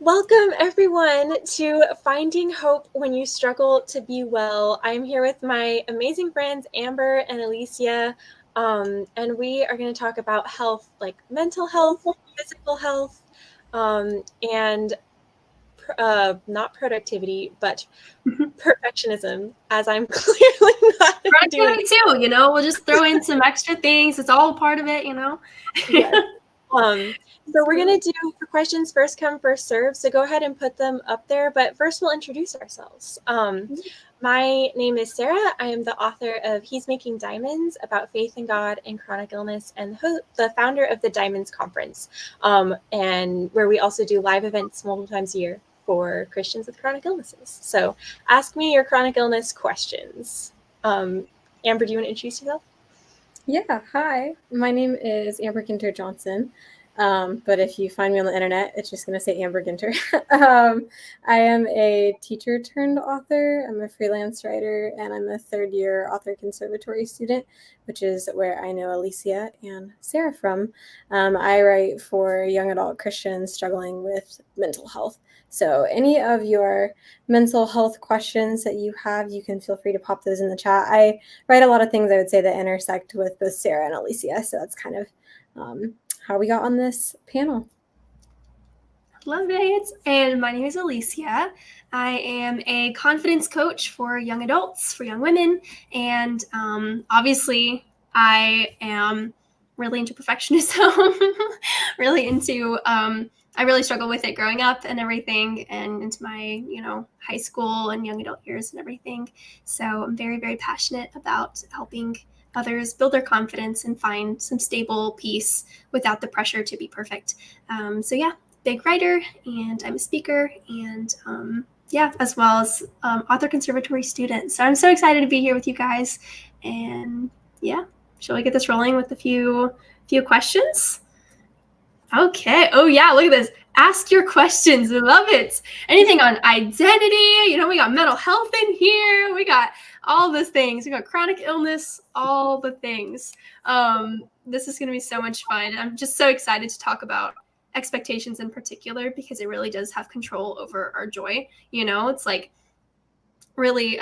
Welcome, everyone, to Finding Hope When You Struggle to Be Well. I'm here with my amazing friends, Amber and Alycia, and we are going to talk about health, like mental health, physical health, and not productivity, but perfectionism, as I'm clearly not doing. Productivity too, we'll just throw in some extra things. It's all part of it, Yes. So we're going to do for questions first come, first serve. So go ahead and put them up there. But first we'll introduce ourselves. My name is Sarah. I am the author of He's Making Diamonds, About Faith in God and Chronic Illness, and the founder of the Diamonds Conference, and where we also do live events multiple times a year for Christians with chronic illnesses. So ask me your chronic illness questions. Amber, do you want to introduce yourself? Yeah, hi. My name is Amber Ginter Johnson. But if you find me on the internet, it's just going to say Amber Ginter. I am a teacher turned author. I'm a freelance writer, and I'm a third-year author conservatory student, which is where I know Alycia and Sarah from. I write for young adult Christians struggling with mental health. So any of your mental health questions that you have, you can feel free to pop those in the chat. I write a lot of things, I would say, that intersect with both Sarah and Alycia. So that's kind of how we got on this panel. Love it. And my name is Alycia. I am a confidence coach for young adults, for young women. And obviously, I am really into perfectionism, really into I really struggled with it growing up and everything, and into my, high school and young adult years and everything. So I'm very, very passionate about helping others build their confidence and find some stable peace without the pressure to be perfect. Big writer, and I'm a speaker, and as well as author conservatory student. So I'm so excited to be here with you guys. And shall we get this rolling with a few questions? Okay. Oh, yeah. Look at this. Ask your questions. I love it. Anything on identity. We got mental health in here. We got all those things. We got chronic illness, all the things. This is going to be so much fun. I'm just so excited to talk about expectations in particular, because it really does have control over our joy. It's like really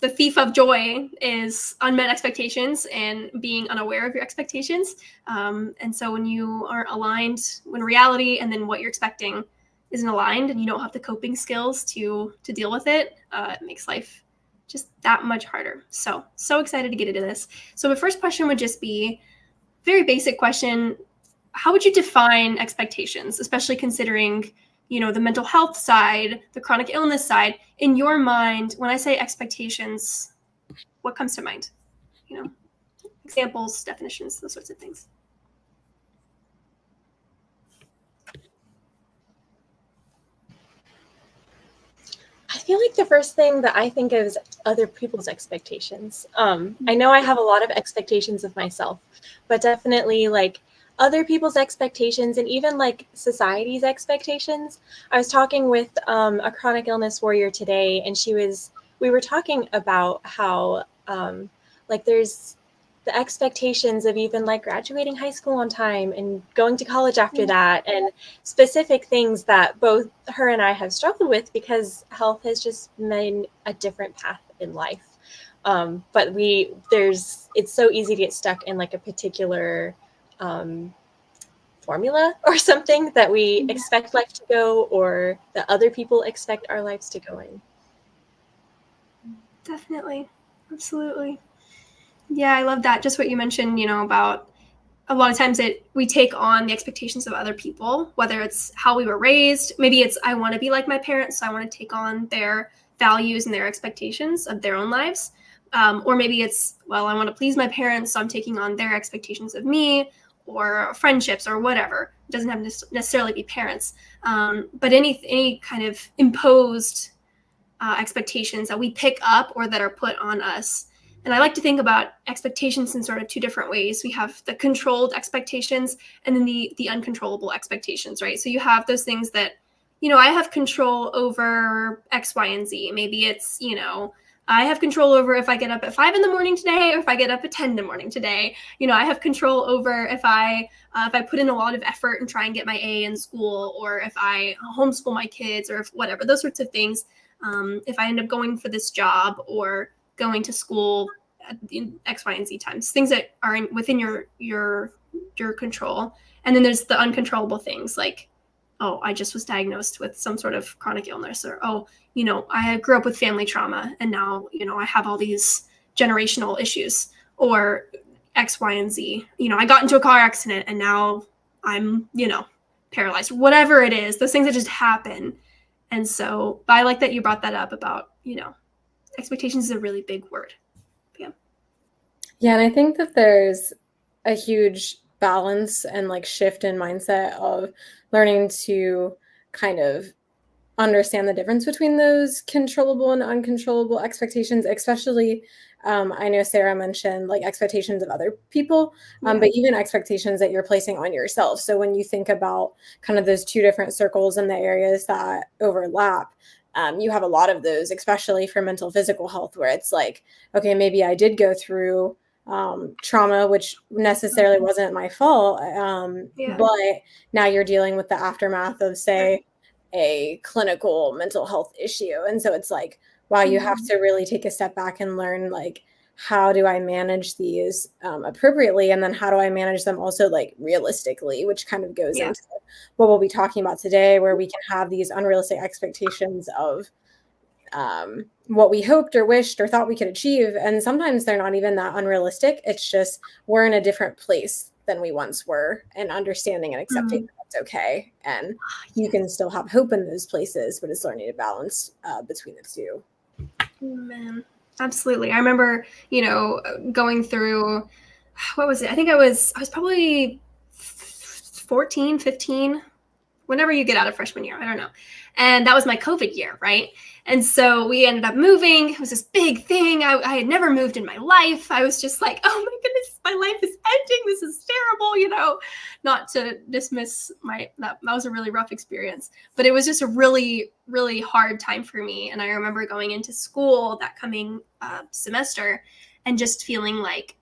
the thief of joy is unmet expectations and being unaware of your expectations. And so when you aren't aligned, when reality and then what you're expecting isn't aligned, and you don't have the coping skills to deal with it, it makes life just that much harder. So excited to get into this. So the first question would just be very basic question. How would you define expectations, especially considering the mental health side, the chronic illness side? In your mind, when I say expectations, what comes to mind? Examples, definitions, those sorts of things. I feel like the first thing that I think of is other people's expectations. I know I have a lot of expectations of myself, but definitely like other people's expectations and even like society's expectations. I was talking with a chronic illness warrior today, and we were talking about how there's the expectations of even like graduating high school on time and going to college after that, and specific things that both her and I have struggled with because health has just been a different path in life. But it's so easy to get stuck in like a particular formula or something that we expect life to go, or that other people expect our lives to go in. Definitely. Absolutely. Yeah, I love that. Just what you mentioned, about a lot of times we take on the expectations of other people, whether it's how we were raised. Maybe it's, I want to be like my parents, so I want to take on their values and their expectations of their own lives. Or maybe it's, well, I want to please my parents, so I'm taking on their expectations of me, or friendships, or whatever. It doesn't have to necessarily be parents. But any kind of imposed expectations that we pick up or that are put on us. And I like to think about expectations in sort of two different ways. We have the controlled expectations and then the uncontrollable expectations, right? So you have those things that, I have control over X, Y, and Z. Maybe it's, I have control over if I get up at 5 a.m. today or if I get up at 10 a.m. today. I have control over if I put in a lot of effort and try and get my A in school, or if I homeschool my kids, or if whatever, those sorts of things. If I end up going for this job or going to school in X, Y, and Z times, things that are within your control. And then there's the uncontrollable things like, oh, I just was diagnosed with some sort of chronic illness, or, oh, I grew up with family trauma and now, I have all these generational issues, or X, Y, and Z. I got into a car accident and now I'm, paralyzed, whatever it is, those things that just happen. And so, but I like that you brought that up about, expectations is a really big word. Yeah, and I think that there's a huge balance and like shift in mindset of learning to kind of understand the difference between those controllable and uncontrollable expectations, especially I know Sarah mentioned like expectations of other people, but even expectations that you're placing on yourself. So when you think about kind of those two different circles and the areas that overlap, you have a lot of those, especially for mental physical health, where it's like, okay, maybe I did go through trauma, which necessarily wasn't my fault. But now you're dealing with the aftermath of, say, a clinical mental health issue. And so it's like, wow, you have to really take a step back and learn, like, how do I manage these appropriately? And then how do I manage them also like realistically, which kind of goes into what we'll be talking about today, where we can have these unrealistic expectations of what we hoped or wished or thought we could achieve. And sometimes they're not even that unrealistic. It's just we're in a different place than we once were, and understanding and accepting that that's okay. And you can still have hope in those places, but it's learning to balance between the two. Man, absolutely. I remember, going through, what was it? I think I was probably 14, 15, whenever you get out of freshman year, I don't know. And that was my COVID year, right? And so we ended up moving. It was this big thing. I had never moved in my life. I was just like, oh my goodness, my life is ending. This is terrible, not to dismiss that was a really rough experience, but it was just a really, really hard time for me. And I remember going into school that coming semester and just feeling like,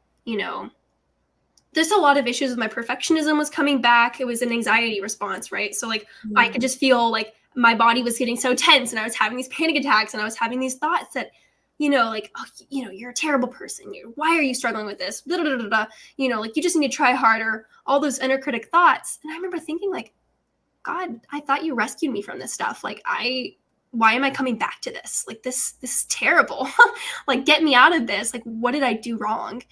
there's a lot of issues with my perfectionism was coming back. It was an anxiety response, right? So like I could just feel like my body was getting so tense and I was having these panic attacks and I was having these thoughts that, like, oh, you're a terrible person. Why are you struggling with this? Blah, blah, blah, blah. Like you just need to try harder, all those inner critic thoughts. And I remember thinking like, God, I thought you rescued me from this stuff. Like why am I coming back to this? Like this is terrible. Like get me out of this. Like what did I do wrong?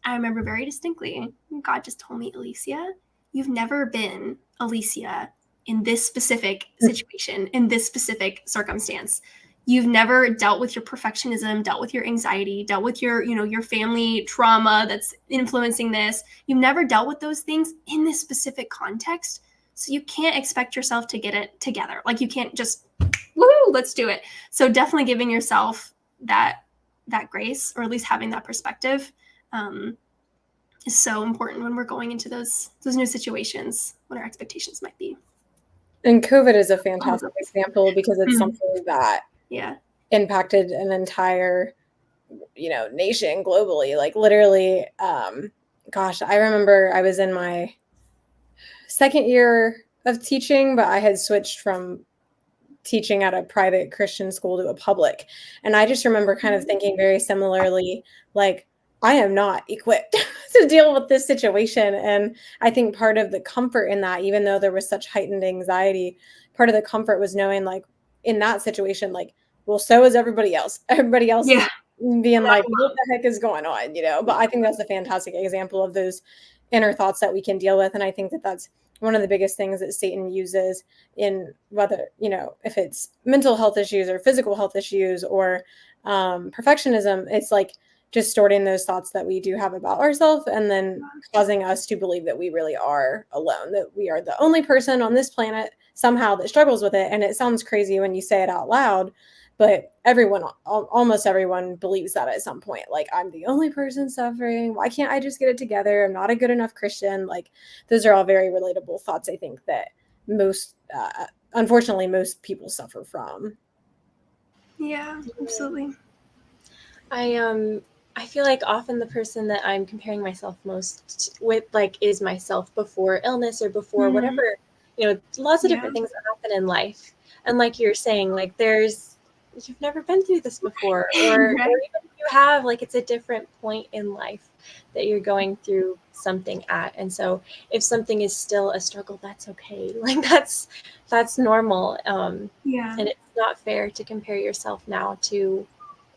I remember very distinctly, God just told me, Alycia, you've never been Alycia in this specific situation, in this specific circumstance. You've never dealt with your perfectionism, dealt with your anxiety, dealt with your, your family trauma that's influencing this. You've never dealt with those things in this specific context. So you can't expect yourself to get it together. Like you can't just, woohoo, let's do it. So definitely giving yourself that grace, or at least having that perspective, is so important when we're going into those new situations, what our expectations might be. And COVID is a fantastic example because it's something that impacted an entire, nation globally. Like literally, I remember I was in my second year of teaching, but I had switched from teaching at a private Christian school to a public. And I just remember kind of thinking very similarly, like, I am not equipped to deal with this situation. And I think part of the comfort in that, even though there was such heightened anxiety, part of the comfort was knowing like in that situation, like, well, so is everybody else. Everybody else is being like, what the heck is going on? But I think that's a fantastic example of those inner thoughts that we can deal with. And I think that that's one of the biggest things that Satan uses in whether, if it's mental health issues or physical health issues or perfectionism, it's like distorting those thoughts that we do have about ourselves and then causing us to believe that we really are alone, that we are the only person on this planet somehow that struggles with it. And it sounds crazy when you say it out loud, but almost everyone believes that at some point. Like, I'm the only person suffering. Why can't I just get it together? I'm not a good enough Christian. Like, those are all very relatable thoughts, I think, that unfortunately, most people suffer from. Yeah, absolutely. I feel like often the person that I'm comparing myself most with like is myself before illness or before Mhm. whatever, lots of Yeah. different things that happen in life. And like you're saying, like you've never been through this before, or Right. even if you have, like it's a different point in life that you're going through something at. And so if something is still a struggle, that's okay. Like that's normal. Yeah. And it's not fair to compare yourself now to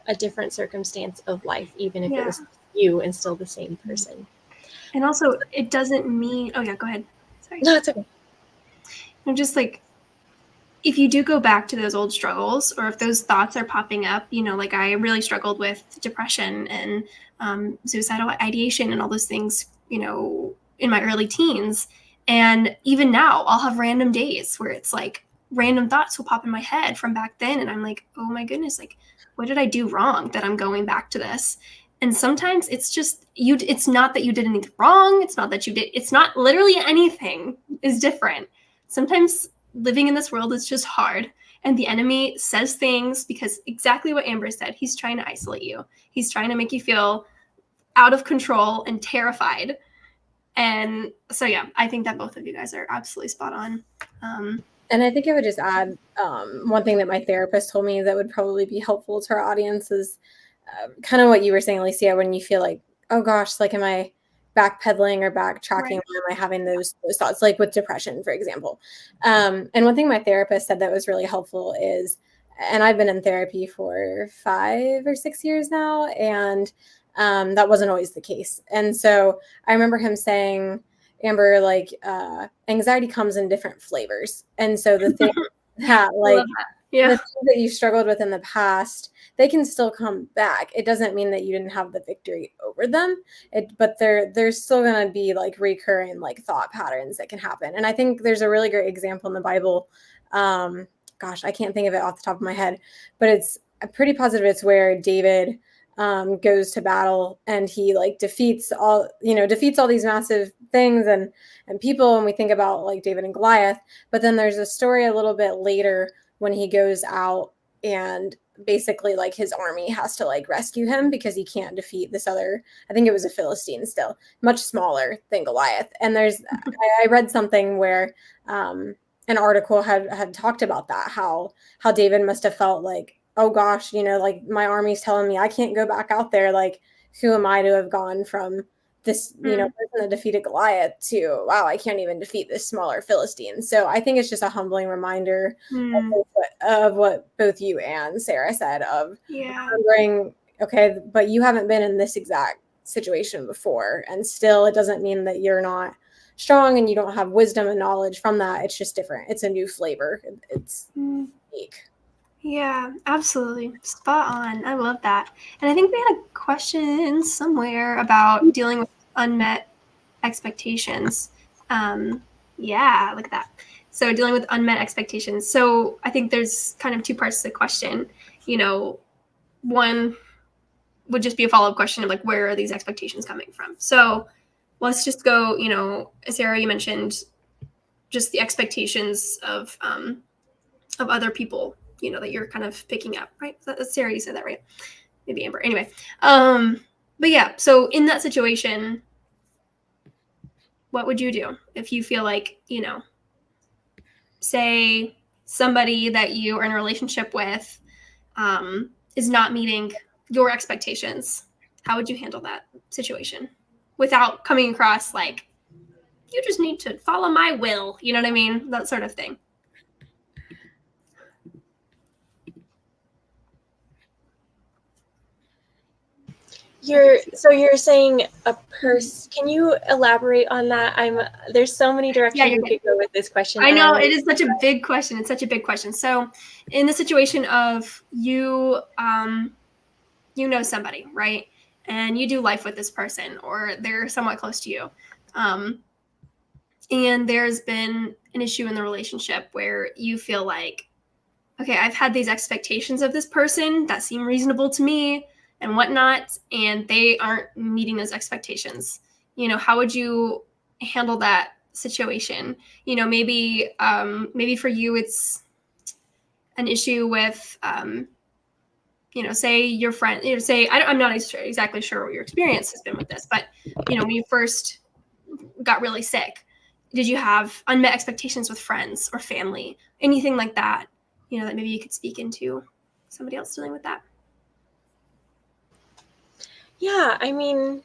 a different circumstance of life, even if it Yeah. was you and still the same person. And also, it doesn't mean. Oh yeah, go ahead. Sorry. No, it's okay. I'm just like, if you do go back to those old struggles, or if those thoughts are popping up, like I really struggled with depression and suicidal ideation and all those things, in my early teens. And even now, I'll have random days where it's like random thoughts will pop in my head from back then. And I'm like, oh my goodness, like, what did I do wrong that I'm going back to this? And sometimes it's just it's not that you did anything wrong. It's not literally anything is different. Sometimes living in this world is just hard. And the enemy says things because exactly what Amber said, he's trying to isolate you. He's trying to make you feel out of control and terrified. And so, yeah, I think that both of you guys are absolutely spot on. And I think I would just add one thing that my therapist told me that would probably be helpful to our audience is kind of what you were saying, Alycia, when you feel like, oh gosh, like, am I backpedaling or backtracking? Right. When am I having those thoughts, like with depression, for example? And one thing my therapist said that was really helpful is, and I've been in therapy for 5 or 6 years now, and that wasn't always the case. And so I remember him saying, Amber, like, anxiety comes in different flavors. And so the thing that, I like, love that. Yeah. the things that you struggled with in the past, they can still come back. It doesn't mean that you didn't have the victory over them. But there's still going to be like recurring like thought patterns that can happen. And I think there's a really great example in the Bible. Gosh, I can't think of it off the top of my head, but it's pretty positive. It's where David goes to battle and he like defeats all these massive things and people. And we think about like David and Goliath, but then there's a story a little bit later when he goes out and basically like his army has to like rescue him because he can't defeat this other, I think it was a Philistine, still much smaller than Goliath. And I read something where an article had talked about that, how David must have felt like, oh gosh, like my army's telling me I can't go back out there, like who am I to have gone from this person that defeated Goliath to, wow, I can't even defeat this smaller Philistine. So I think it's just a humbling reminder of what both you and Sarah said, of remembering, okay, but you haven't been in this exact situation before, and still it doesn't mean that you're not strong and you don't have wisdom and knowledge from that. It's just different. It's a new flavor. It's unique. Yeah, absolutely. Spot on. I love that. And I think we had a question somewhere about dealing with unmet expectations. Yeah, look at that. So dealing with unmet expectations. So I think there's kind of two parts to the question. One would just be a follow-up question of like, where are these expectations coming from? So let's just go, Sarah, you mentioned just the expectations of other people, that you're kind of picking up, right? That's Sarah, you said that, right? Maybe Amber. Anyway, but yeah, so in that situation, what would you do if you feel like, say somebody that you are in a relationship with is not meeting your expectations? How would you handle that situation without coming across like, you just need to follow my will, you know what I mean? That sort of thing. You're saying a person. Can you elaborate on that? There's so many directions we could go with this question. I know, it is such a big question. It's such a big question. So in the situation of you, somebody, right? And you do life with this person, or they're somewhat close to you. And there's been an issue in the relationship where you feel like, okay, I've had these expectations of this person that seem reasonable to me and whatnot, and they aren't meeting those expectations. How would you handle that situation? Maybe for you, it's an issue with say your friend, say, I'm not exactly sure what your experience has been with this, but, when you first got really sick, did you have unmet expectations with friends or family, anything like that, that maybe you could speak into somebody else dealing with that? Yeah, I mean,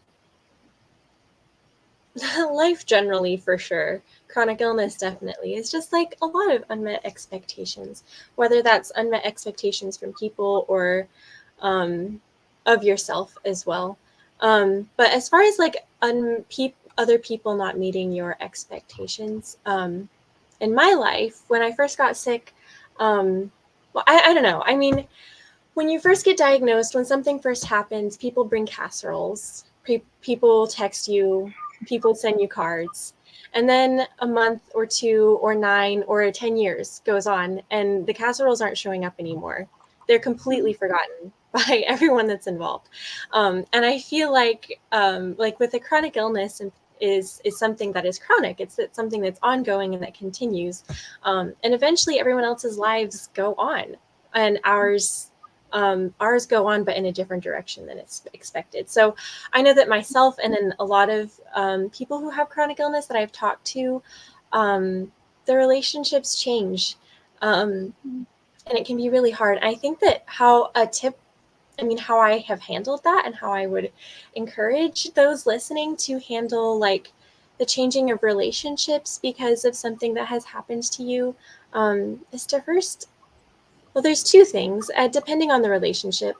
life generally for sure. Chronic illness definitely is just like a lot of unmet expectations, whether that's unmet expectations from people or of yourself as well. But as far as like other people not meeting your expectations, in my life, when I first got sick, well, I don't know. I mean, when you first get diagnosed, when something first happens, people bring casseroles, people text you, people send you cards. And then a month or 2 or 9 or 10 years goes on and the casseroles aren't showing up anymore. They're completely forgotten by everyone that's involved. And I feel like with a chronic illness is something that is chronic. It's something that's ongoing and that continues. And eventually everyone else's lives go on and ours go on, but in a different direction than it's expected. So I know that myself and then a lot of people who have chronic illness that I've talked to, the relationships change. And it can be really hard. I think that how I have handled that and how I would encourage those listening to handle like the changing of relationships because of something that has happened to you is to first, well, there's two things, depending on the relationship.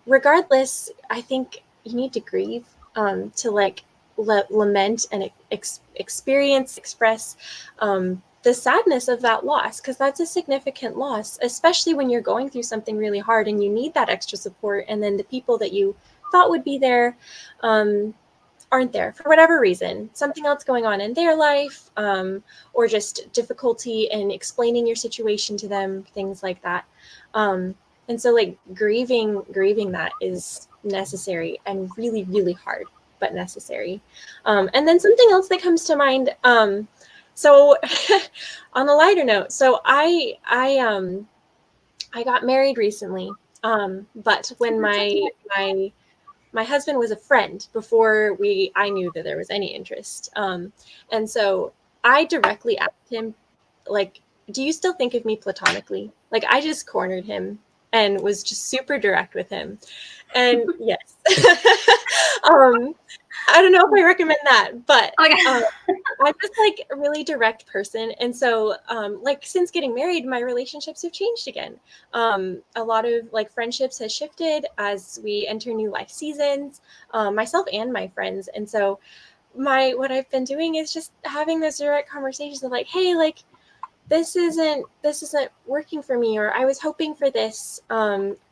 Regardless, I think you need to grieve, to like lament and express the sadness of that loss, because that's a significant loss, especially when you're going through something really hard and you need that extra support. And then the people that you thought would be there aren't there for whatever reason, something else going on in their life, or just difficulty in explaining your situation to them, things like that. And so like grieving that is necessary and really, really hard, but necessary. And then something else that comes to mind. So on a lighter note, so I got married recently. But when my husband was a friend before I knew that there was any interest. And so I directly asked him, like, do you still think of me platonically? Like, I just cornered him and was just super direct with him. And yes, I don't know if I recommend that, but I'm just like a really direct person. And so like since getting married, my relationships have changed again. A lot of like friendships has shifted as we enter new life seasons, myself and my friends. And so what I've been doing is just having those direct conversations of like, hey, like this isn't working for me, or I was hoping for this.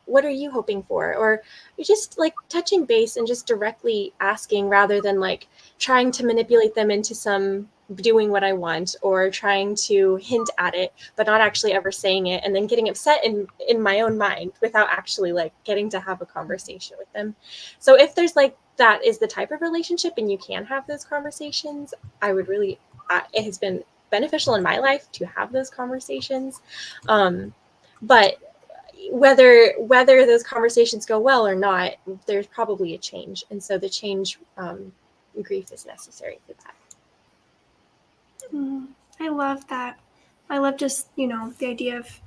What are you hoping for? Or just like touching base and just directly asking rather than like trying to manipulate them into some doing what I want or trying to hint at it, but not actually ever saying it, and then getting upset in my own mind without actually like getting to have a conversation with them. So if there's like, that is the type of relationship and you can have those conversations, I would really, it has been beneficial in my life to have those conversations. But whether those conversations go well or not, there's probably a change. And so the change, grief is necessary for that. I love that. I love just, the idea of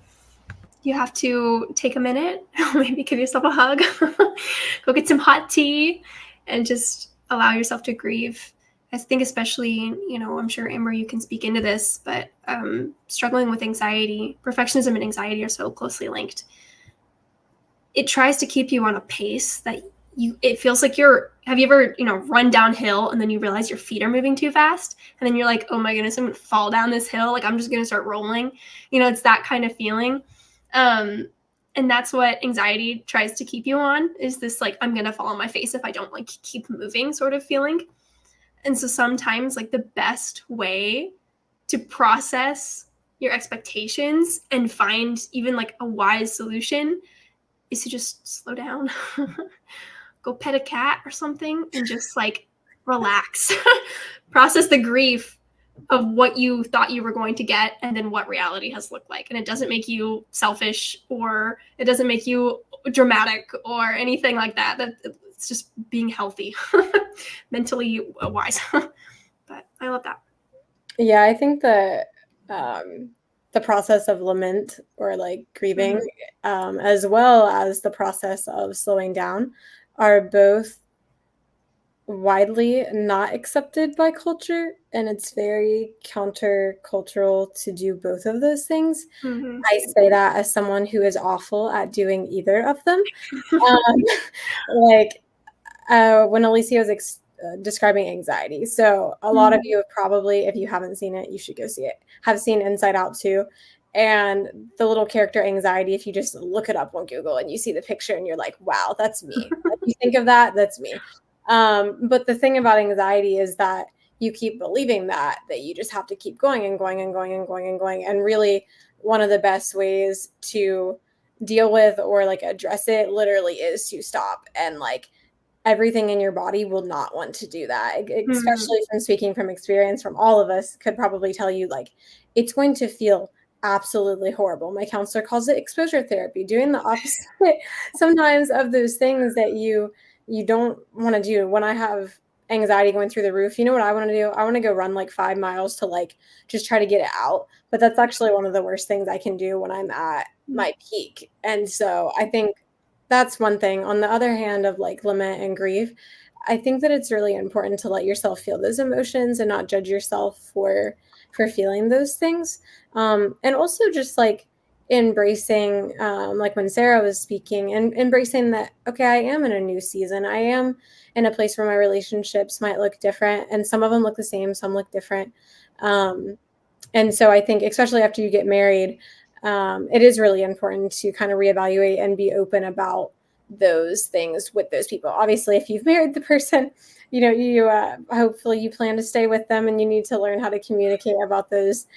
you have to take a minute, maybe give yourself a hug, go get some hot tea, and just allow yourself to grieve. I think especially, I'm sure, Amber, you can speak into this, but struggling with anxiety, perfectionism and anxiety are so closely linked. It tries to keep you on a pace that it feels like have you ever, run downhill and then you realize your feet are moving too fast? And then you're like, oh my goodness, I'm going to fall down this hill. Like, I'm just going to start rolling. It's that kind of feeling. And that's what anxiety tries to keep you on, is this, like, I'm going to fall on my face if I don't like keep moving sort of feeling. And so sometimes like the best way to process your expectations and find even like a wise solution is to just slow down, go pet a cat or something, and just like relax, process the grief, of what you thought you were going to get and then what reality has looked like. And it doesn't make you selfish, or it doesn't make you dramatic or anything like that. It's just being healthy, mentally wise. But I love that. Yeah, I think that the process of lament or like grieving, as well as the process of slowing down, are both widely not accepted by culture, and it's very countercultural to do both of those things. Mm-hmm. I say that as someone who is awful at doing either of them. Like when Alycia was describing anxiety. So a lot of you have probably, if you haven't seen it, you should go see it, have seen Inside Out too. And the little character anxiety, if you just look it up on Google and you see the picture and you're like, wow, that's me. Like, you think of that, that's me. But the thing about anxiety is that you keep believing that you just have to keep going and going and going and going and going. And really, one of the best ways to deal with or like address it literally is to stop, and like everything in your body will not want to do that, especially from speaking from experience. From all of us could probably tell you, like, it's going to feel absolutely horrible. My counselor calls it exposure therapy, doing the opposite sometimes of those things that you don't want to do. When I have anxiety going through the roof, you know what I want to do? I want to go run like 5 miles to like just try to get it out. But that's actually one of the worst things I can do when I'm at my peak. And so I think that's one thing. On the other hand, of like lament and grief, I think that it's really important to let yourself feel those emotions and not judge yourself for feeling those things. And also just like embracing, like when Sarah was speaking, and embracing that, okay, I am in a new season. I am in a place where my relationships might look different, and some of them look the same, some look different. And so I think, especially after you get married, it is really important to kind of reevaluate and be open about those things with those people. Obviously, if you've married the person, you know, you hopefully you plan to stay with them, and you need to learn how to communicate about those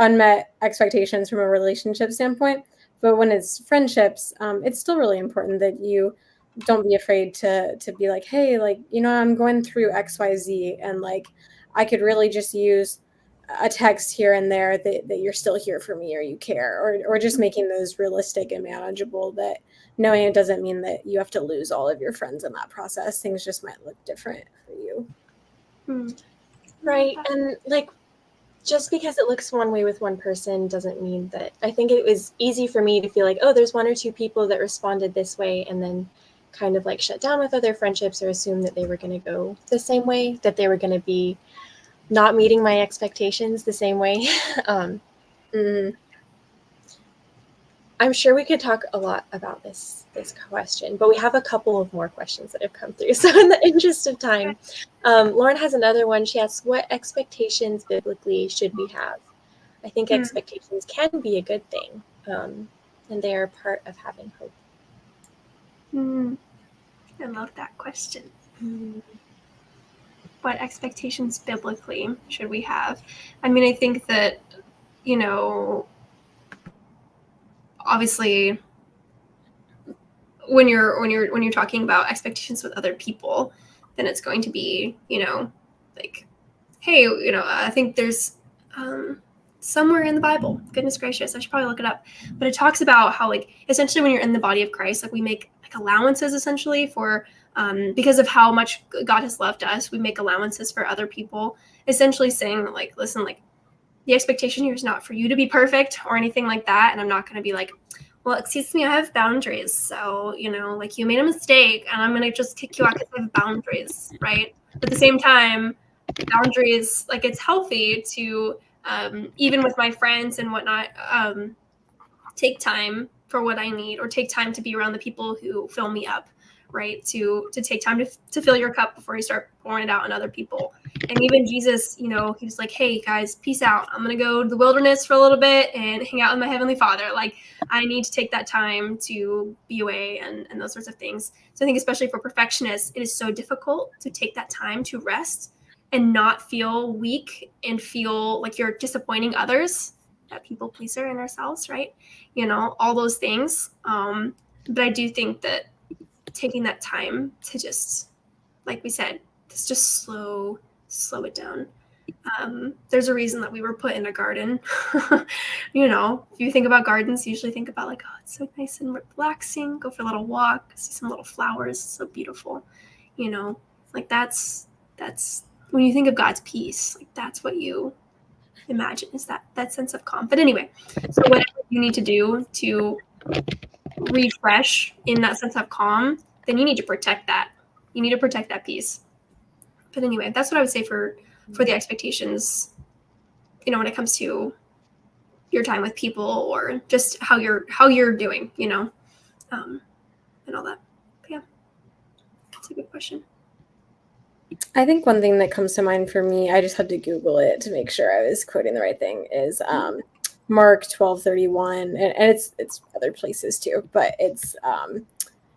unmet expectations from a relationship standpoint. But when it's friendships, it's still really important that you don't be afraid to be like, hey, like, you know, I'm going through XYZ, and like I could really just use a text here and there that you're still here for me, or you care, or just making those realistic and manageable, that knowing it doesn't mean that you have to lose all of your friends in that process. Things just might look different for you. Right. And like, just because it looks one way with one person doesn't mean that. I think it was easy for me to feel like, oh, there's one or two people that responded this way, and then kind of like shut down with other friendships, or assume that they were going to go the same way, that they were going to be not meeting my expectations the same way. I'm sure we could talk a lot about this question, but we have a couple of more questions that have come through. So in the interest of time, Lauren has another one. She asks, what expectations biblically should we have? I think expectations can be a good thing, and they are part of having hope. I love that question. What expectations biblically should we have? I mean, I think that, you know, obviously when you're talking about expectations with other people, then it's going to be, you know, like, hey, you know, I think there's somewhere in the Bible, goodness gracious, I should probably look it up, but it talks about how, like, essentially when you're in the body of Christ, like, we make like allowances essentially for because of how much God has loved us, we make allowances for other people, essentially saying, like, listen, like, the expectation here is not for you to be perfect or anything like that. And I'm not going to be like, well, excuse me, I have boundaries. So, you know, like, you made a mistake and I'm going to just kick you out because I have boundaries, right? But at the same time, boundaries, like, it's healthy to, even with my friends and whatnot, take time for what I need, or take time to be around the people who fill me up, right? To take time to fill your cup before you start pouring it out on other people. And even Jesus, you know, he's like, hey guys, peace out. I'm going to go to the wilderness for a little bit and hang out with my Heavenly Father. Like, I need to take that time to be away and those sorts of things. So I think especially for perfectionists, it is so difficult to take that time to rest and not feel weak and feel like you're disappointing others, that people pleaser in ourselves, right? You know, all those things. But I do think that taking that time to just, like we said, just slow it down. There's a reason that we were put in a garden. You know, if you think about gardens, you usually think about like, oh, it's so nice and relaxing. Go for a little walk, see some little flowers. It's so beautiful. You know, like that's when you think of God's peace, like that's what you imagine is that sense of calm. But anyway, so whatever you need to do to refresh in that sense of calm, then you need to protect that. You need to protect that peace. But anyway, that's what I would say for the expectations, you know, when it comes to your time with people or just how you're doing, you know, and all that. But yeah, that's a good question. I think one thing that comes to mind for me, I just had to Google it to make sure I was quoting the right thing, is Mark 12:31, and it's other places too, but it's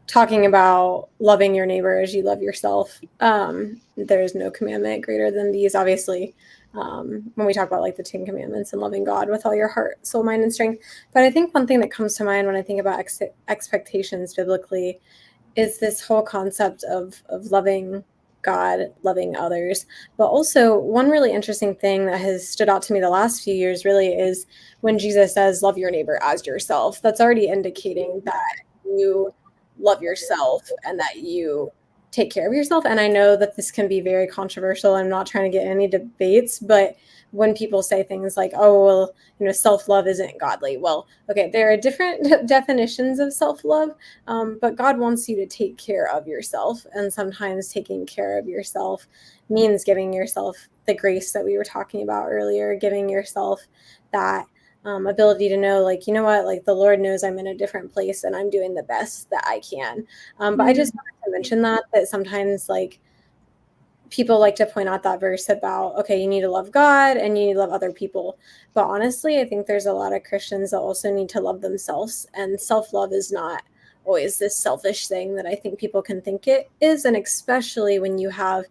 talking about loving your neighbor as you love yourself. There is no commandment greater than these, obviously, when we talk about like the 10 Commandments and loving God with all your heart, soul, mind, and strength. But I think one thing that comes to mind when I think about expectations biblically is this whole concept of loving God, loving others. But also, one really interesting thing that has stood out to me the last few years really is when Jesus says, love your neighbor as yourself. That's already indicating that you love yourself and that you take care of yourself. And I know that this can be very controversial. I'm not trying to get any debates, but when people say things like, oh, well, you know, self-love isn't godly. Well, okay, there are different definitions of self-love, but God wants you to take care of yourself. And sometimes taking care of yourself means giving yourself the grace that we were talking about earlier, giving yourself that ability to know, like, you know what, like the Lord knows I'm in a different place and I'm doing the best that I can. But I just wanted to mention that sometimes like people like to point out that verse about, okay, you need to love God and you need to love other people. But honestly, I think there's a lot of Christians that also need to love themselves. And self-love is not always this selfish thing that I think people can think it is. And especially when you have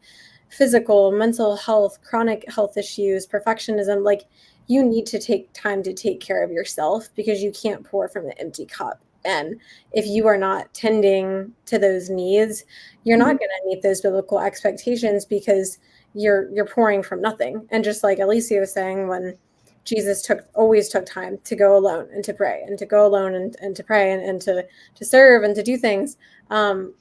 physical, mental health, chronic health issues, perfectionism, like you need to take time to take care of yourself because you can't pour from an empty cup. And if you are not tending to those needs, you're not going to meet those biblical expectations because you're pouring from nothing. And just like Alycia was saying, when Jesus always took time to go alone and to pray and to go alone and to pray and to serve and to do things. And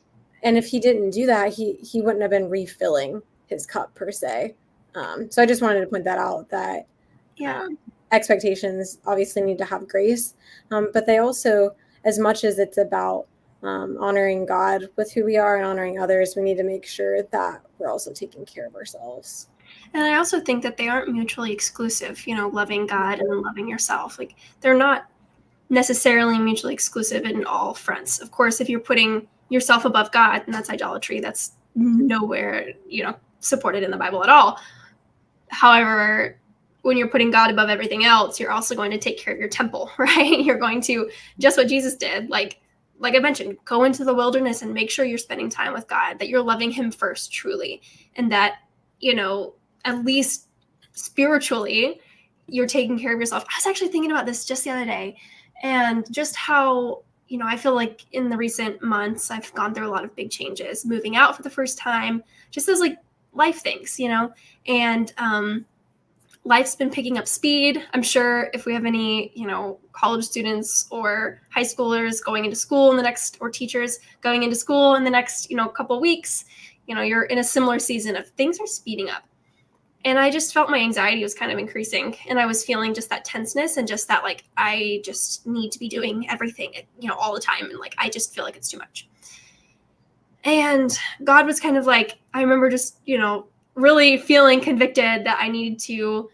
if he didn't do that, he wouldn't have been refilling his cup per se. So I just wanted to point that out, that expectations obviously need to have grace, but they also, as much as it's about honoring God with who we are and honoring others, we need to make sure that we're also taking care of ourselves. And I also think that they aren't mutually exclusive, you know, loving God and then loving yourself. Like they're not necessarily mutually exclusive in all fronts. Of course, if you're putting yourself above God, then that's idolatry. That's nowhere, you know, supported in the Bible at all. However, when you're putting God above everything else, you're also going to take care of your temple, right? You're going to, just what Jesus did, like I mentioned, go into the wilderness and make sure you're spending time with God, that you're loving him first, truly. And that, you know, at least spiritually, you're taking care of yourself. I was actually thinking about this just the other day, and just how, you know, I feel like in the recent months, I've gone through a lot of big changes, moving out for the first time, just those like life things, you know, and life's been picking up speed. I'm sure if we have any, you know, college students or high schoolers going into school in the next, or teachers going into school in the next, you know, couple of weeks, you know, you're in a similar season of things are speeding up. And I just felt my anxiety was kind of increasing, and I was feeling just that tenseness and just that, like, I just need to be doing everything, you know, all the time. And like, I just feel like it's too much. And God was kind of like, I remember just, you know, really feeling convicted that I needed to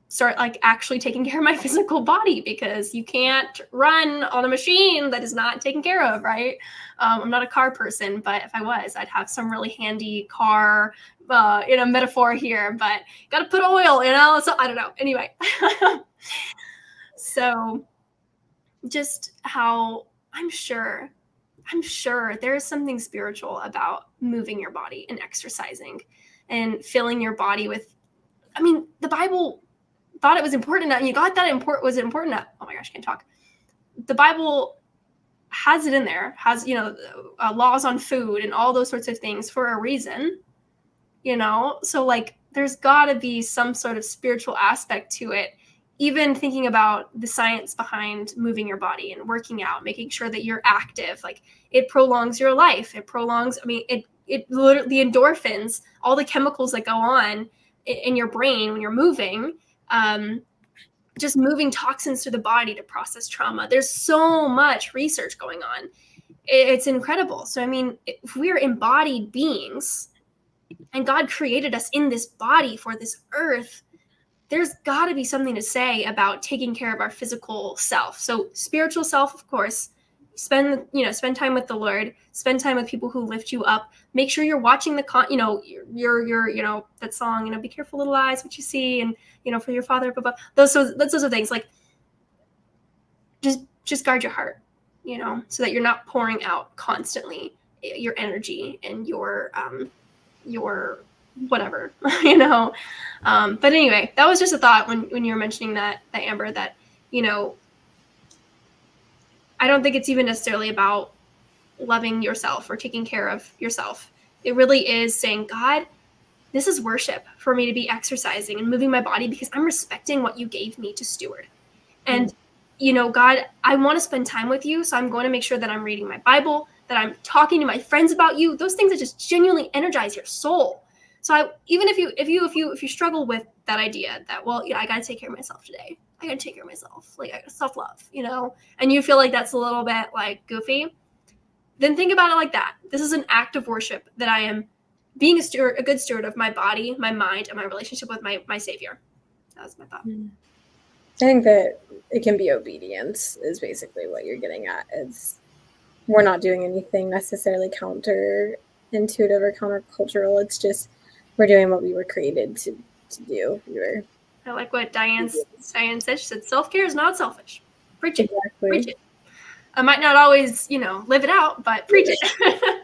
start like actually taking care of my physical body, because you can't run on a machine that is not taken care of, right? I'm not a car person, but if I was, I'd have some really handy car, you know, metaphor here, but got to put oil, you know, so I don't know. Anyway, so just how I'm sure there is something spiritual about moving your body and exercising and filling your body with, I mean, the Bible thought it was important. I mean, God thought it was important. Oh my gosh, I can't talk. The Bible has it in there, has, you know, laws on food and all those sorts of things for a reason, you know? So like, there's got to be some sort of spiritual aspect to it. Even thinking about the science behind moving your body and working out, making sure that you're active, like it prolongs your life. It prolongs, I mean, it literally, the endorphins, all the chemicals that go on in your brain when you're moving, just moving toxins through the body to process trauma. There's so much research going on. It's incredible. So, I mean, if we're embodied beings and God created us in this body for this earth, there's got to be something to say about taking care of our physical self. So spiritual self, of course, spend time with the Lord, spend time with people who lift you up. Make sure you're watching the your that song, be careful little eyes, what you see, and for your father, blah, blah. Those are things like just guard your heart, so that you're not pouring out constantly your energy and your whatever, but anyway, that was just a thought when you were mentioning that Amber, that I don't think it's even necessarily about loving yourself or taking care of yourself. It really is saying, God, this is worship for me to be exercising and moving my body because I'm respecting what you gave me to steward. And God, I want to spend time with you, so I'm going to make sure that I'm reading my Bible, that I'm talking to my friends about you, those things that just genuinely energize your soul. So even if you struggle with that idea that, well, I got to take care of myself today. I got to take care of myself. Like, I got self-love, and you feel like that's a little bit like goofy, then think about it like that. This is an act of worship that I am being a good steward of my body, my mind, and my relationship with my Savior. That was my thought. I think that it can be obedience is basically what you're getting at. It's we're not doing anything necessarily counterintuitive or countercultural. It's just we're doing what we were created to do. I like what Diane said. She said, self-care is not selfish. Preach it. Exactly. Preach it. I might not always, live it out, but preach it.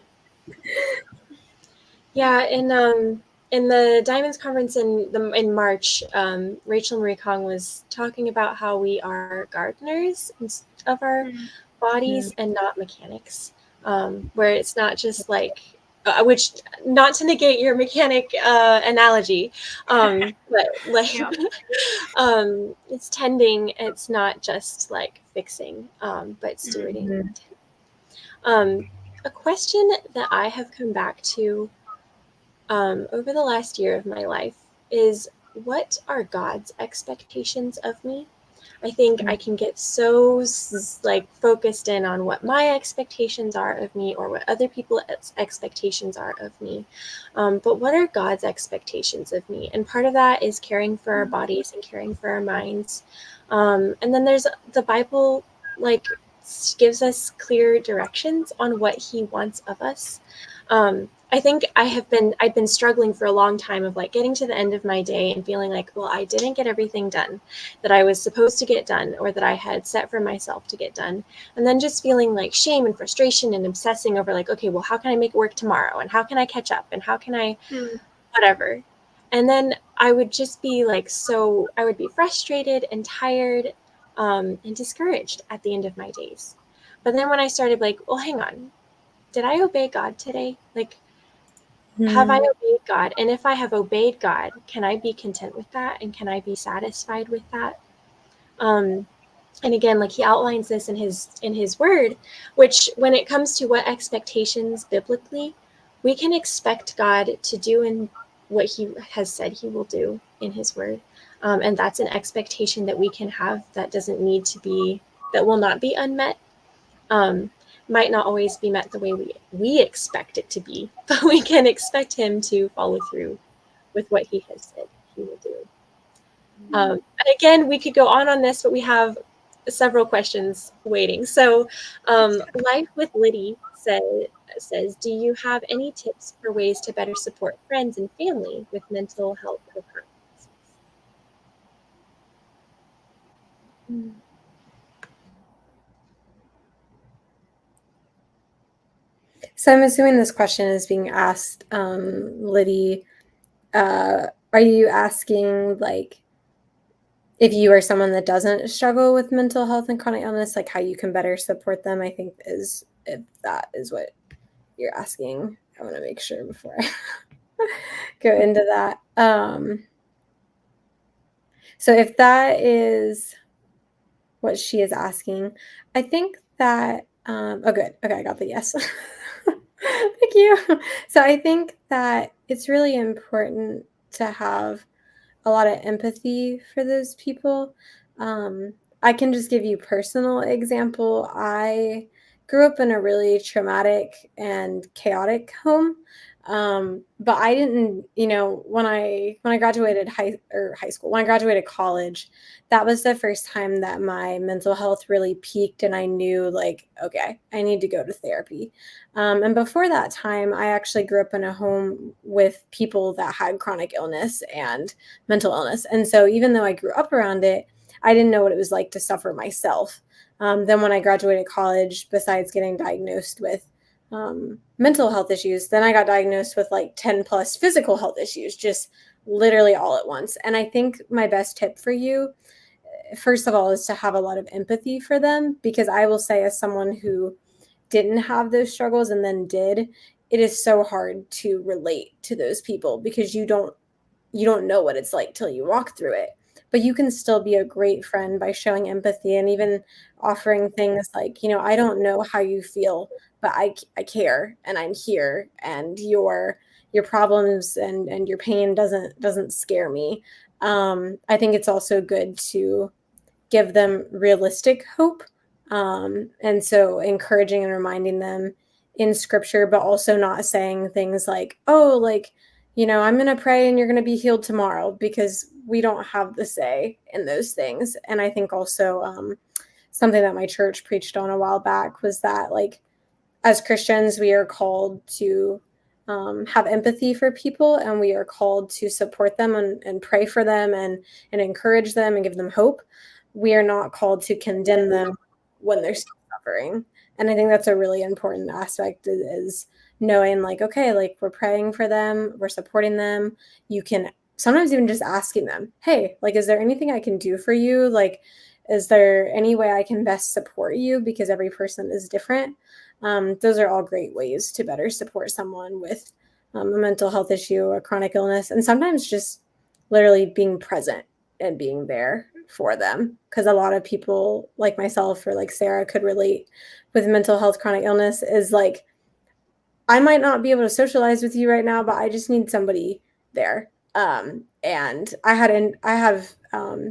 Yeah, in the Diamonds Conference in March, Rachel Marie Kong was talking about how we are gardeners of our bodies and not mechanics, where it's not just like, which, not to negate your mechanic analogy, but like, it's tending. It's not just like fixing, but stewarding. A question that I have come back to over the last year of my life is, what are God's expectations of me? I think I can get so focused in on what my expectations are of me or what other people's expectations are of me. But what are God's expectations of me? And part of that is caring for our bodies and caring for our minds. And then there's the Bible, gives us clear directions on what he wants of us. I think I've been struggling for a long time of getting to the end of my day and feeling like, well, I didn't get everything done that I was supposed to get done or that I had set for myself to get done. And then just feeling like shame and frustration and obsessing over okay, well, how can I make it work tomorrow? And how can I catch up? And how can I, whatever. And then I would just be I would be frustrated and tired and discouraged at the end of my days. But then when I started well, hang on, did I obey God today? Have I obeyed God? And if I have obeyed God, can I be content with that? And can I be satisfied with that? And again, he outlines this in his word, which when it comes to what expectations biblically, we can expect God to do in what he has said he will do in his word. And that's an expectation that we can have that will not be unmet. Might not always be met the way we expect it to be, but we can expect him to follow through with what he has said he will do. And again, we could go on this, but we have several questions waiting. So Life with Liddy says, do you have any tips for ways to better support friends and family with mental health problems? So I'm assuming this question is being asked, Liddy, are you asking if you are someone that doesn't struggle with mental health and chronic illness, how you can better support them? I think if that is what you're asking. I want to make sure before go into that. So if that is what she is asking, I think that, oh, good. Okay, I got the yes. Thank you. So I think that it's really important to have a lot of empathy for those people. I can just give you personal example. I grew up in a really traumatic and chaotic home. But I didn't, when I graduated high school, when I graduated college, that was the first time that my mental health really peaked, and I knew, like, okay, I need to go to therapy. And before that time, I actually grew up in a home with people that had chronic illness and mental illness. And so even though I grew up around it, I didn't know what it was like to suffer myself. Then when I graduated college, besides getting diagnosed with mental health issues, then I got diagnosed with like 10 plus physical health issues, just literally all at once. And I think my best tip for you, first of all, is to have a lot of empathy for them, because I will say, as someone who didn't have those struggles and then did, it is so hard to relate to those people, because you don't know what it's like till you walk through it. But you can still be a great friend by showing empathy and even offering things like, I don't know how you feel, but I care, and I'm here, and your problems and your pain doesn't scare me. I think it's also good to give them realistic hope. And so encouraging and reminding them in scripture, but also not saying things like, oh, like, I'm going to pray and you're going to be healed tomorrow, because we don't have the say in those things. And I think also something that my church preached on a while back was that, like, as Christians, we are called to have empathy for people, and we are called to support them and pray for them and encourage them and give them hope. We are not called to condemn them when they're still suffering. And I think that's a really important aspect, is knowing, like, okay, like, we're praying for them, we're supporting them. You can sometimes even just asking them, hey, like, is there anything I can do for you? Like, is there any way I can best support you? Because every person is different. Those are all great ways to better support someone with a mental health issue, a chronic illness, and sometimes just literally being present and being there for them. Because a lot of people like myself or like Sarah could relate with mental health, chronic illness, is like, I might not be able to socialize with you right now, but I just need somebody there. And I have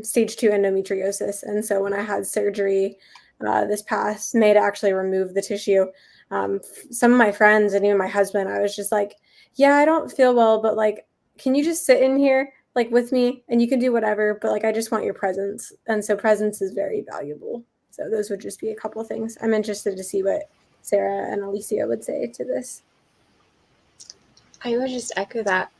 stage 2 endometriosis. And so when I had surgery this past May to actually remove the tissue, some of my friends and even my husband, I was just like, yeah, I don't feel well, but like, can you just sit in here, like, with me, and you can do whatever, but like, I just want your presence. And so presence is very valuable. So those would just be a couple of things. I'm interested to see what Sarah and Alycia would say to this. I would just echo that.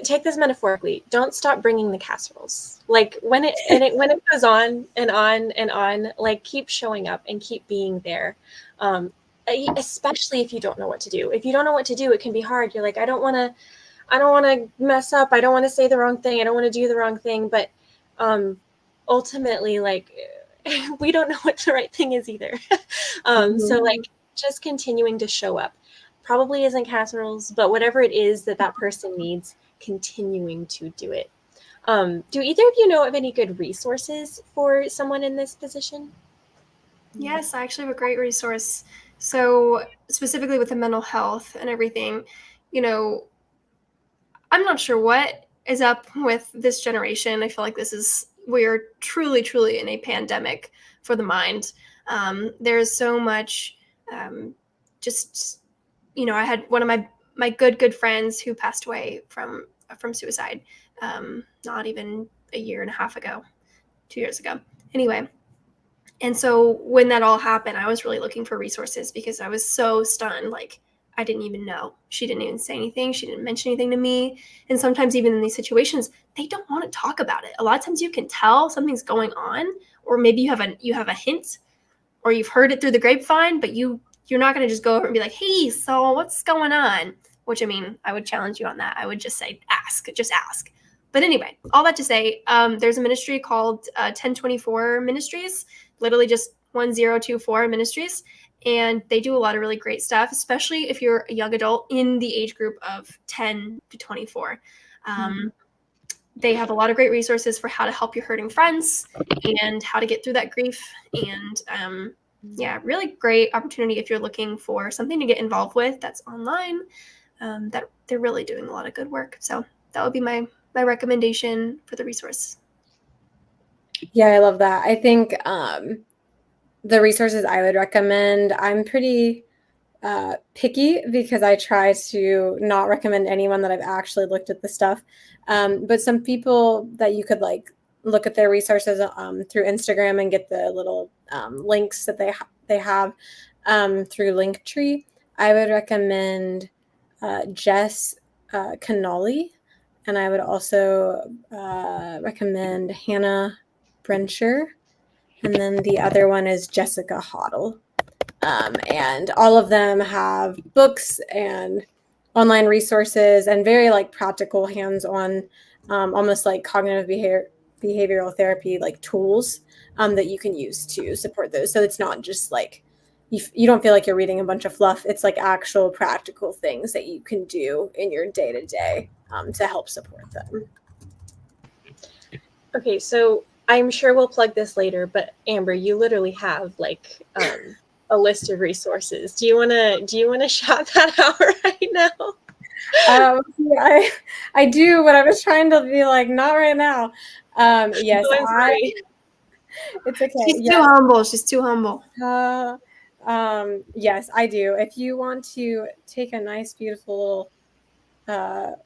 Take this metaphorically. Don't stop bringing the casseroles. Like, when it goes on and on and on, like, keep showing up and keep being there. Especially if you don't know what to do. If you don't know what to do, it can be hard. You're like, I don't want to mess up. I don't want to say the wrong thing. I don't want to do the wrong thing. But ultimately, like, we don't know what the right thing is either. So, like, just continuing to show up. Probably isn't casseroles, but whatever it is that person needs, continuing to do it. Do either of you know of any good resources for someone in this position? Yes, I actually have a great resource. So specifically with the mental health and everything, I'm not sure what is up with this generation. I feel like we are truly, truly in a pandemic for the mind. There's so much, I had one of my good friends who passed away from suicide, not even a year and a half ago, 2 years ago. Anyway, and so when that all happened, I was really looking for resources because I was so stunned. Like, I didn't even know. She didn't even say anything. She didn't mention anything to me. And sometimes even in these situations, they don't want to talk about it. A lot of times you can tell something's going on, or maybe you have a hint, or you've heard it through the grapevine, but you're not going to just go over and be like, hey, so what's going on? Which, I mean, I would challenge you on that. I would just say, just ask. But anyway, all that to say, there's a ministry called 1024 Ministries, literally just 1024 Ministries. And they do a lot of really great stuff, especially if you're a young adult in the age group of 10 to 24. They have a lot of great resources for how to help your hurting friends and how to get through that grief. And really great opportunity if you're looking for something to get involved with that's online. That they're really doing a lot of good work. So that would be my recommendation for the resource. Yeah, I love that. I think the resources I would recommend, I'm pretty picky because I try to not recommend anyone that I've actually looked at the stuff. But some people that you could like look at their resources through Instagram and get the little links that they have through Linktree. I would recommend Jess Canali, and I would also recommend Hannah Brencher, and then the other one is Jessica Hoddle. And all of them have books and online resources and very like practical hands-on, almost like cognitive behavioral therapy like tools that you can use to support those. So it's not just like you don't feel like you're reading a bunch of fluff. It's like actual practical things that you can do in your day-to-day to help support them. Okay, so I'm sure we'll plug this later, but Amber, you literally have like a list of resources. Do you wanna shout that out right now? Yeah, I do, but I was trying to be like, not right now. Yes, it's okay. She's too humble. She's too humble. Yes, I do. If you want to take a nice, beautiful little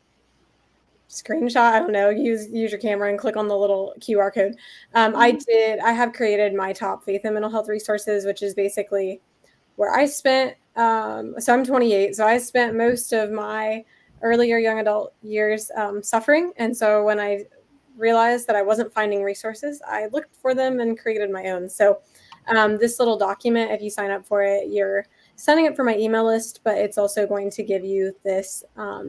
screenshot, I don't know, use your camera and click on the little QR code. I have created my top faith and mental health resources, which is basically where I spent, so I'm 28, so I spent most of my earlier young adult years suffering. And so when I realized that I wasn't finding resources, I looked for them and created my own. So this little document, if you sign up for it, you're signing up for my email list, but it's also going to give you this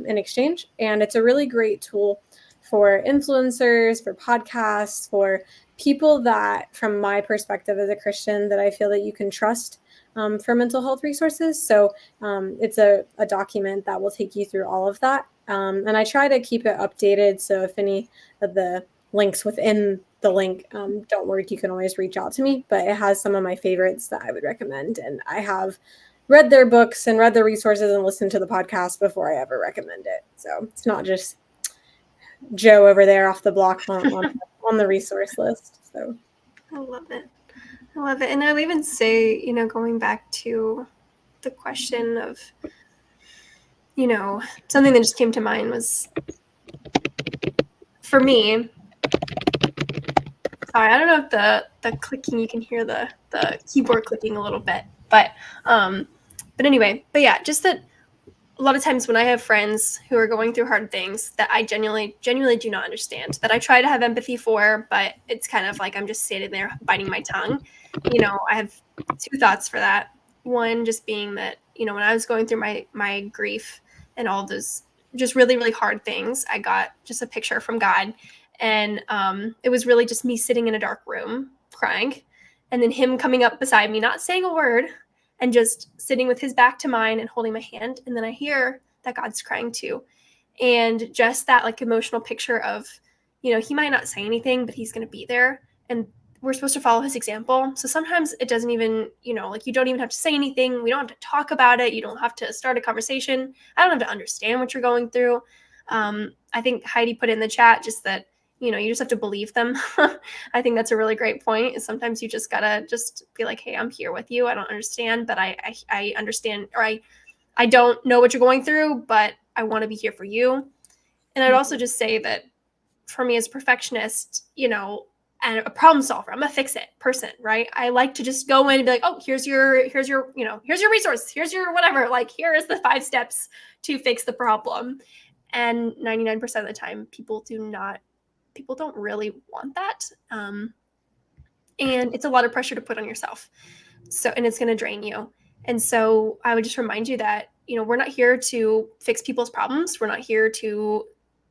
in exchange. And it's a really great tool for influencers, for podcasts, for people that, from my perspective as a Christian, that I feel that you can trust for mental health resources. So it's a document that will take you through all of that. And I try to keep it updated. So if any of the links within the link don't work, you can always reach out to me. But it has some of my favorites that I would recommend. And I have read their books and read their resources and listened to the podcast before I ever recommend it. So it's not just Joe over there off the block on the resource list. So I love it. And I'll even say, going back to the question of, something that just came to mind was, for me, sorry, I don't know if the clicking, you can hear the keyboard clicking a little bit, but anyway, yeah, just that a lot of times when I have friends who are going through hard things that I genuinely do not understand, that I try to have empathy for, but it's kind of like I'm just sitting there biting my tongue. I have two thoughts for that. One just being that, when I was going through my grief and all those just really, really hard things, I got just a picture from God. And it was really just me sitting in a dark room crying, and then him coming up beside me, not saying a word, and just sitting with his back to mine and holding my hand. And then I hear that God's crying too. And just that like emotional picture of, he might not say anything, but he's going to be there. And we're supposed to follow his example. So sometimes it doesn't even, like you don't even have to say anything. We don't have to talk about it. You don't have to start a conversation. I don't have to understand what you're going through. I think Heidi put in the chat just that, you just have to believe them. I think that's a really great point. Is sometimes you just gotta just be like, hey, I'm here with you. I don't understand, but I understand, or I don't know what you're going through, but I want to be here for you. And I'd also just say that for me as a perfectionist, and a problem solver, I'm a fix-it person, right? I like to just go in and be like, oh, here's your resource, here's your whatever. Like, here is the 5 steps to fix the problem. And 99% of the time, people don't really want that. And it's a lot of pressure to put on yourself. So, and it's going to drain you. And so I would just remind you that, we're not here to fix people's problems. We're not here to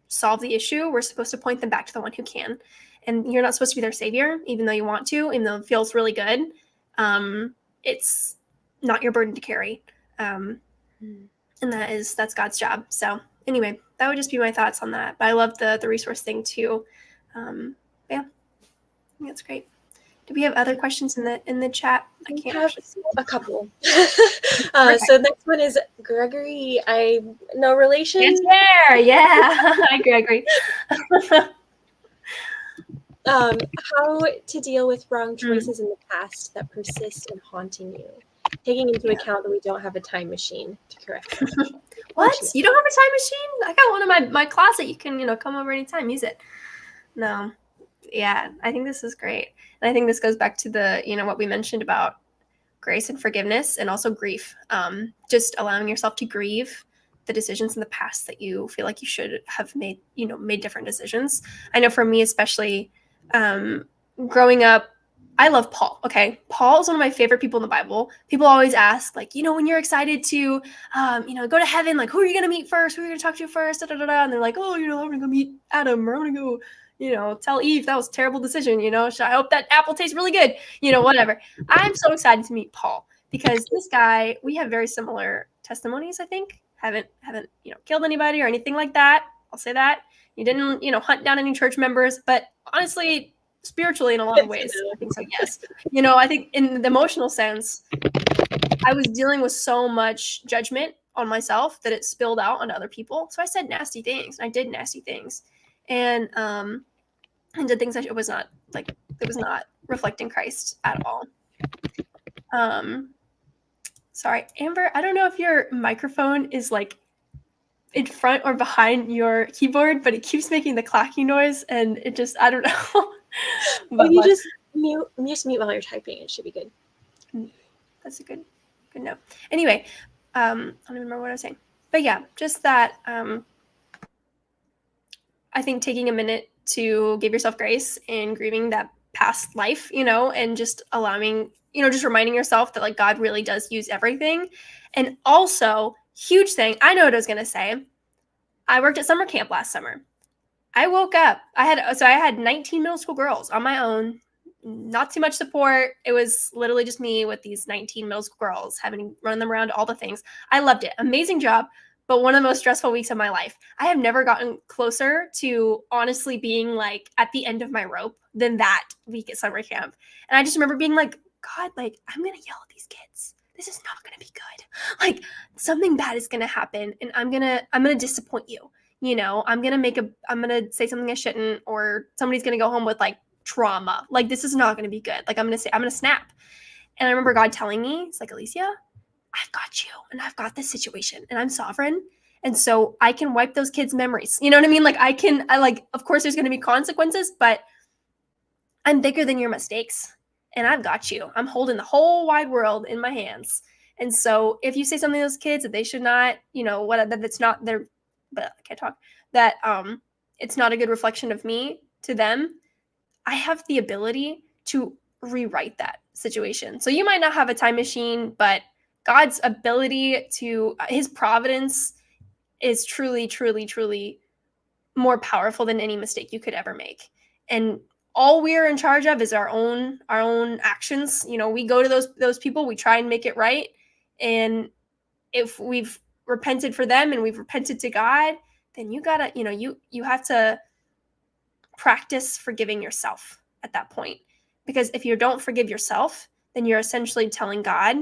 solve the issue. We're supposed to point them back to the one who can. And you're not supposed to be their savior, even though you want to, even though it feels really good. It's not your burden to carry. And that's God's job. So anyway, that would just be my thoughts on that. But I love the resource thing too. Yeah, I think that's great. Do we have other questions in the chat? I We can't have actually see. a couple. So next one is Gregory. No relation. Dantier, yeah. Hi, Gregory. How to deal with wrong choices in the past that persist in haunting you, taking into account that we don't have a time machine to correct them. What? You don't have a time machine? I got one in my closet. You can, come over anytime, use it. No. Yeah, I think this is great. And I think this goes back to the, what we mentioned about grace and forgiveness and also grief. Just allowing yourself to grieve the decisions in the past that you feel like you should have made different decisions. I know for me, especially growing up, I love Paul. Okay. Paul is one of my favorite people in the Bible. People always ask, like, when you're excited to, go to heaven, like, who are you going to meet first? Who are you going to talk to first? Da, da, da, da. And they're like, oh, I'm going to go meet Adam, or I'm going to go, tell Eve that was a terrible decision. I hope that apple tastes really good, whatever. I'm so excited to meet Paul because this guy, we have very similar testimonies, I think. Haven't, killed anybody or anything like that. I'll say that. You didn't, hunt down any church members, but honestly, spiritually in a lot of ways, I think so, yes. I think in the emotional sense, I was dealing with so much judgment on myself that it spilled out onto other people. So I said nasty things. I did nasty things. And did things it was not reflecting Christ at all. Sorry, Amber, I don't know if your microphone is like in front or behind your keyboard, but it keeps making the clacking noise and it just, I don't know. But you just mute while you're typing. It should be good. That's a good note. Anyway, I don't even remember what I was saying. But yeah, just that I think taking a minute to give yourself grace and grieving that past life, and just allowing, just reminding yourself that like God really does use everything. And also, huge thing, I know what I was going to say. I worked at summer camp last summer. I woke up. I had 19 middle school girls on my own, not too much support. It was literally just me with these 19 middle school girls, having run them around to all the things. I loved it. Amazing job, but one of the most stressful weeks of my life. I have never gotten closer to honestly being like at the end of my rope than that week at summer camp. And I just remember being like, God, like, I'm going to yell at these kids. This is not going to be good. Like, something bad is going to happen and I'm going to disappoint you. I'm going to say something I shouldn't, or somebody's going to go home with like trauma. Like, this is not going to be good. Like, I'm going to snap. And I remember God telling me, it's like, Alycia, I've got you and I've got this situation and I'm sovereign. And so I can wipe those kids' memories. You know what I mean? Like of course there's going to be consequences, but I'm bigger than your mistakes and I've got you. I'm holding the whole wide world in my hands. And so if you say something to those kids that they should not, that's not their, but I can't talk, that it's not a good reflection of me to them, I have the ability to rewrite that situation. So you might not have a time machine, but God's ability to, his providence is truly, truly, truly more powerful than any mistake you could ever make. And all we're in charge of is our own actions. We go to those people, we try and make it right. And if we've repented for them and we've repented to God, then you gotta, you have to practice forgiving yourself at that point. Because if you don't forgive yourself, then you're essentially telling God,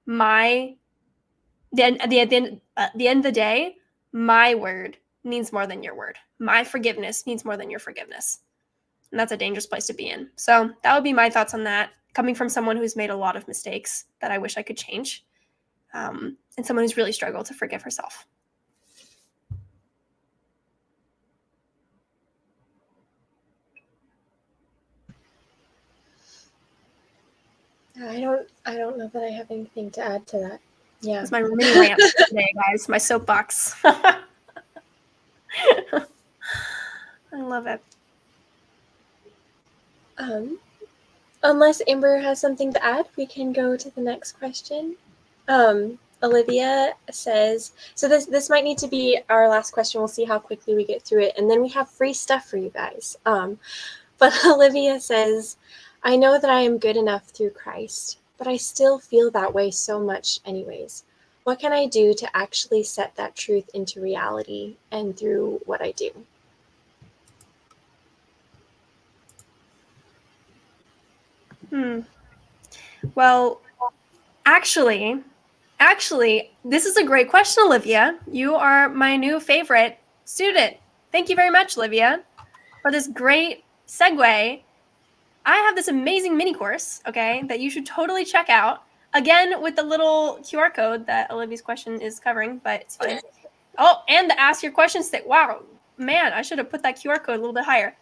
at the end of the day, my word means more than your word. My forgiveness means more than your forgiveness. And that's a dangerous place to be in. So that would be my thoughts on that, coming from someone who's made a lot of mistakes that I wish I could change, and someone who's really struggled to forgive herself. I don't know that I have anything to add to that. Yeah. That's my mini rant today, guys. My soapbox. I love it. Unless Amber has something to add, we can go to the next question. Olivia says, so this might need to be our last question. We'll see how quickly we get through it. And then we have free stuff for you guys. But Olivia says, I know that I am good enough through Christ, but I still feel that way so much anyways. What can I do to actually set that truth into reality and through what I do? Well, actually, this is a great question, Olivia. You are my new favorite student. Thank you very much, Olivia, for this great segue. I have this amazing mini course, okay, that you should totally check out. Again, with the little QR code that Olivia's question is covering, but it's fine. Oh, and the ask your questions thing. Wow, man, I should have put that QR code a little bit higher.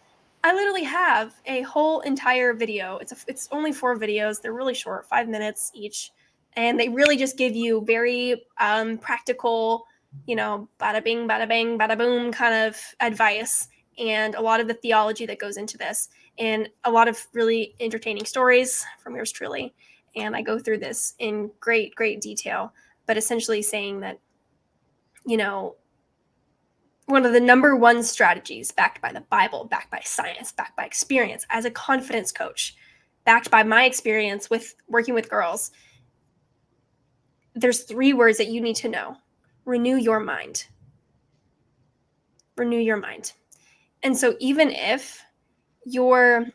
I literally have a whole entire video. It's only 4 videos. They're really short, 5 minutes each, and they really just give you very practical, bada bing, bada bang, bada boom kind of advice, and a lot of the theology that goes into this, and a lot of really entertaining stories from yours truly. And I go through this in great, great detail, but essentially saying that, one of the number one strategies backed by the Bible, backed by science, backed by experience as a confidence coach, backed by my experience with working with girls, there's 3 words that you need to know. Renew your mind. Renew your mind. And so even if your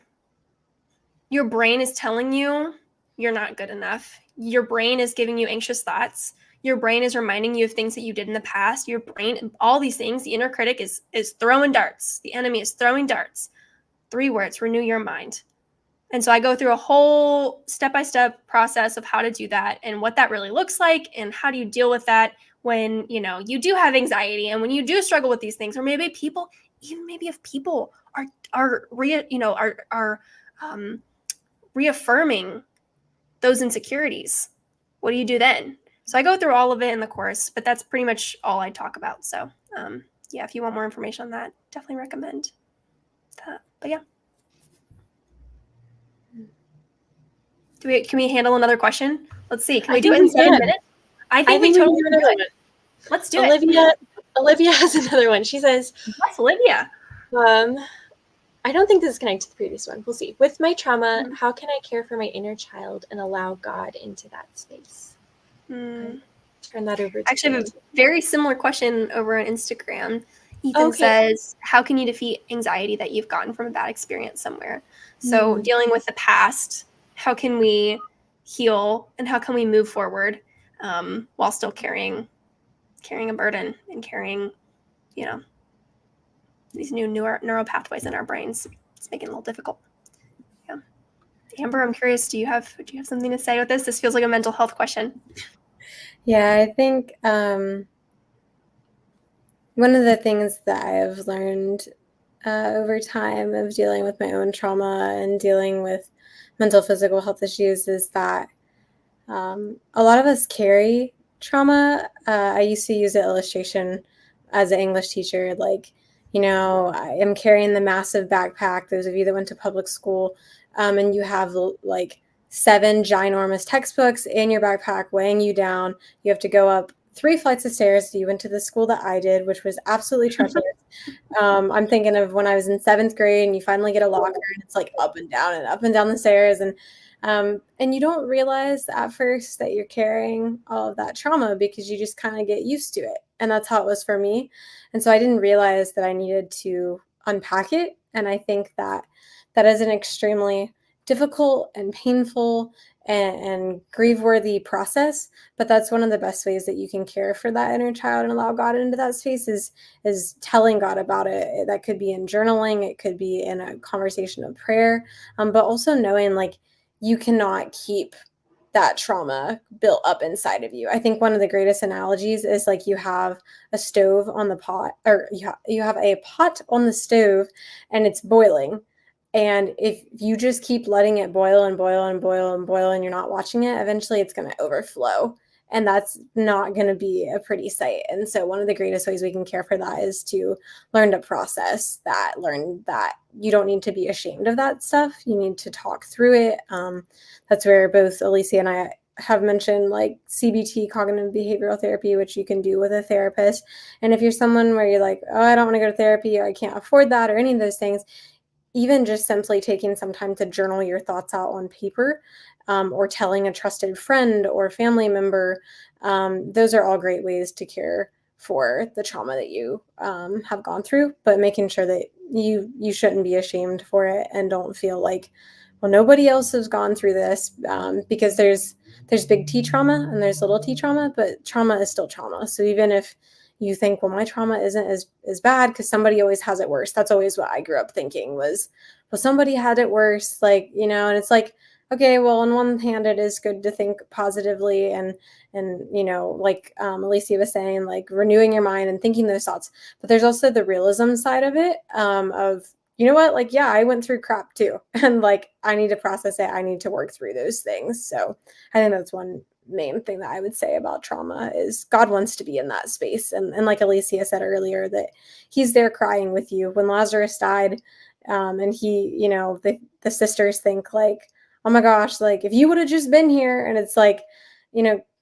brain is telling you you're not good enough, your brain is giving you anxious thoughts, your brain is reminding you of things that you did in the past, your brain, all these things, the inner critic is throwing darts. The enemy is throwing darts. 3 words, renew your mind. And so I go through a whole step-by-step process of how to do that and what that really looks like and how do you deal with that when, you do have anxiety and when you do struggle with these things, or maybe if people are reaffirming those insecurities, what do you do then? So I go through all of it in the course, but that's pretty much all I talk about. So if you want more information on that, definitely recommend that. But yeah. Can we handle another question? Let's see. Can we do it in 7 minutes? I think we totally can do it. Let's do it. Olivia has another one. She says, yes, Olivia. I don't think this is connected to the previous one. We'll see. With my trauma, how can I care for my inner child and allow God into that space? Turn that over to Actually, I have a very similar question over on Instagram. Ethan says, how can you defeat anxiety that you've gotten from a bad experience somewhere? So dealing with the past, how can we heal and how can we move forward while still carrying a burden and carrying, these new neural pathways in our brains? It's making it a little difficult. Yeah. Amber, I'm curious, do you have something to say with this? This feels like a mental health question. Yeah, I think one of the things that I've learned over time of dealing with my own trauma and dealing with mental physical health issues is that a lot of us carry trauma. I used to use the illustration as an English teacher, like, I am carrying the massive backpack. Those of you that went to public school, and you have like 7 ginormous textbooks in your backpack weighing you down. You have to go up 3 flights of stairs. You went to the school that I did, which was absolutely treacherous. I'm thinking of when I was in 7th grade and you finally get a locker and it's like up and down the stairs. And you don't realize at first that you're carrying all of that trauma because you just kind of get used to it. And that's how it was for me. And so I didn't realize that I needed to unpack it. And I think that is an extremely difficult and painful and grief-worthy process, but that's one of the best ways that you can care for that inner child and allow God into that space is telling God about it. That could be in journaling, it could be in a conversation of prayer, but also knowing like you cannot keep that trauma built up inside of you. I think one of the greatest analogies is like you have a stove on the pot, or you have a pot on the stove and it's boiling. And if you just keep letting it boil and boil and boil and boil and you're not watching it, eventually it's going to overflow. And that's not going to be a pretty sight. And so one of the greatest ways we can care for that is to learn to process that, learn that you don't need to be ashamed of that stuff. You need to talk through it. That's where both Alycia and I have mentioned like CBT, cognitive behavioral therapy, which you can do with a therapist. And if you're someone where you're like, oh, I don't want to go to therapy or I can't afford that or any of those things, even just simply taking some time to journal your thoughts out on paper, or telling a trusted friend or family member, those are all great ways to care for the trauma that you have gone through, but making sure that you shouldn't be ashamed for it and don't feel like, well, nobody else has gone through this, because there's big T trauma and there's little T trauma, but trauma is still trauma. So even if you think, well, my trauma isn't as bad because somebody always has it worse. That's always what I grew up thinking was, well, somebody had it worse, like, and it's like, okay, well, on one hand, it is good to think positively and like Alycia was saying, like renewing your mind and thinking those thoughts. But there's also the realism side of it, of, you know what, like, yeah, I went through crap too. And like, I need to process it. I need to work through those things. So I think that's one main thing that I would say about trauma is God wants to be in that space. And like Alycia said earlier, that he's there crying with you. When Lazarus died, and he, the sisters think like, oh my gosh, like if you would have just been here. And it's like,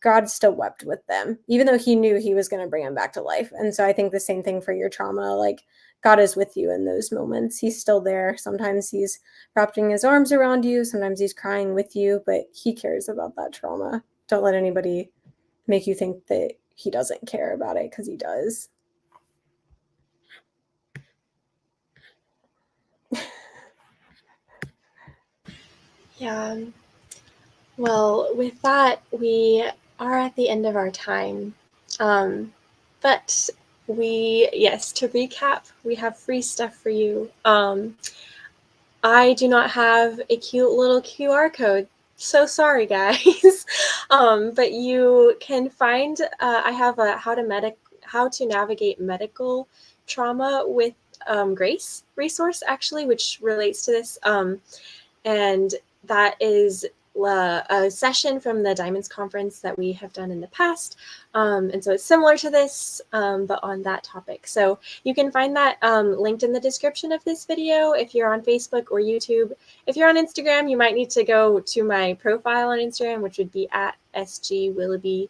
God still wept with them, even though he knew he was going to bring him back to life. And so I think the same thing for your trauma, like God is with you in those moments. He's still there. Sometimes he's wrapping his arms around you. Sometimes he's crying with you, but he cares about that trauma. Don't let anybody make you think that he doesn't care about it, because he does. Yeah. Well, with that, we are at the end of our time. But to recap, we have free stuff for you. I do not have a cute little QR code. So sorry, guys. But you can find, I have a how to navigate medical trauma with Grace resource, actually, which relates to this. And that is a session from the Diamonds Conference that we have done in the past. And so it's similar to this, but on that topic. So you can find that linked in the description of this video if you're on Facebook or YouTube. If you're on Instagram, you might need to go to my profile on Instagram, which would be at @sgwilloughby.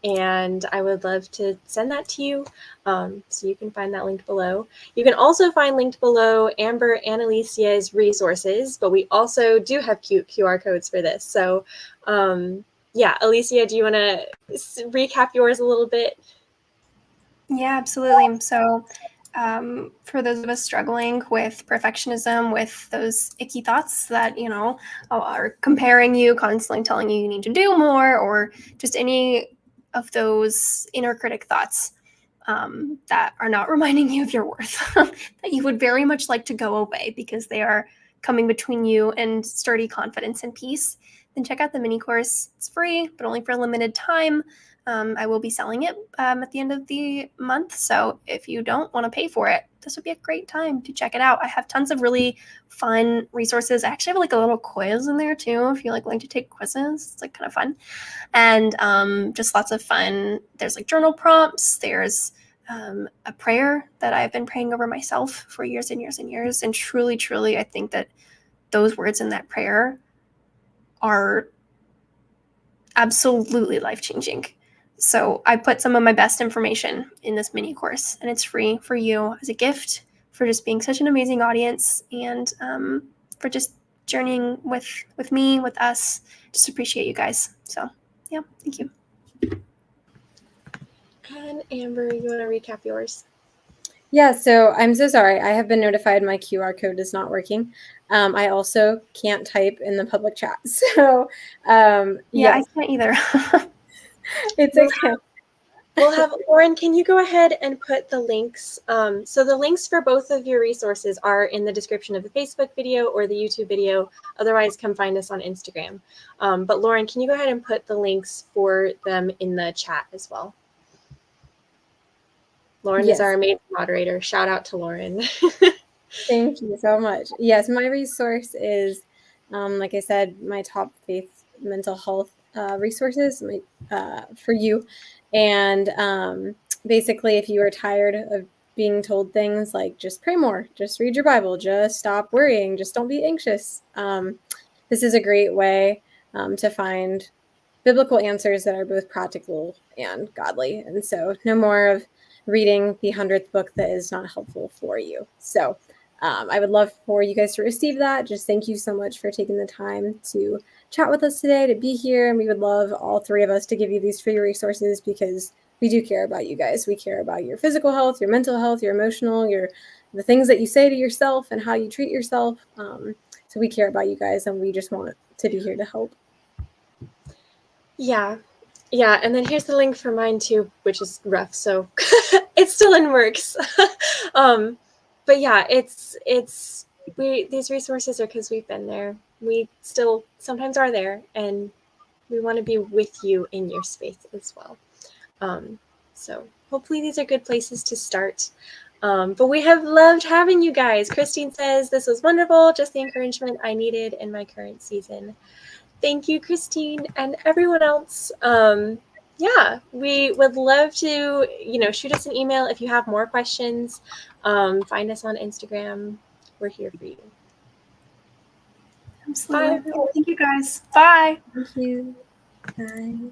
And I would love to send that to you. So you can find that linked below. You can also find linked below Amber and Alycia's resources, but we also do have cute QR codes for this. So yeah, Alycia, do you want to recap yours a little bit? Yeah, absolutely. So for those of us struggling with perfectionism, with those icky thoughts that, are comparing you, constantly telling you need to do more, or just any of those inner critic thoughts that are not reminding you of your worth, that you would very much like to go away because they are coming between you and sturdy confidence and peace, then check out the mini course. It's free, but only for a limited time. I will be selling it at the end of the month. So if you don't want to pay for it, this would be a great time to check it out. I have tons of really fun resources. I actually have a little quiz in there too, if you like to take quizzes. It's kind of fun. And just lots of fun. There's journal prompts. There's a prayer that I've been praying over myself for years and years and years. And truly, truly, I think that those words in that prayer are absolutely life-changing. So I put some of my best information in this mini course, and it's free for you as a gift for just being such an amazing audience, and for just journeying with me, with us. Just appreciate you guys. So yeah, thank you. And Amber, you want to recap yours? Yeah, so I'm so sorry. I have been notified my QR code is not working. I also can't type in the public chat. So yeah, yes. I can't either. It's okay. We'll have Lauren, can you go ahead and put the links? So the links for both of your resources are in the description of the Facebook video or the YouTube video. Otherwise, come find us on Instagram. But Lauren, can you go ahead and put the links for them in the chat as well? Lauren is our amazing moderator. Shout out to Lauren. Thank you so much. Yes, my resource is, like I said, my top faith mental health resources for you. And basically, if you are tired of being told things like just pray more, just read your Bible, just stop worrying, just don't be anxious, this is a great way to find biblical answers that are both practical and godly. And so no more of reading the 100th book that is not helpful for you. So I would love for you guys to receive that. Just thank you so much for taking the time to chat with us today, to be here. And we would love all three of us to give you these free resources because we do care about you guys. We care about your physical health, your mental health, your emotional, the things that you say to yourself and how you treat yourself. So we care about you guys, and we just want to be here to help. Yeah. Yeah, and then here's the link for mine too, which is rough, so it's still in works. But yeah, these resources are because we've been there. We still sometimes are there, and we want to be with you in your space as well. So hopefully these are good places to start. But we have loved having you guys. Christine says, this was wonderful, just the encouragement I needed in my current season. Thank you, Christine, and everyone else. Yeah, we would love to, shoot us an email if you have more questions. Find us on Instagram. We're here for you. Absolutely. Bye, everyone. Thank you guys. Bye. Thank you. Bye.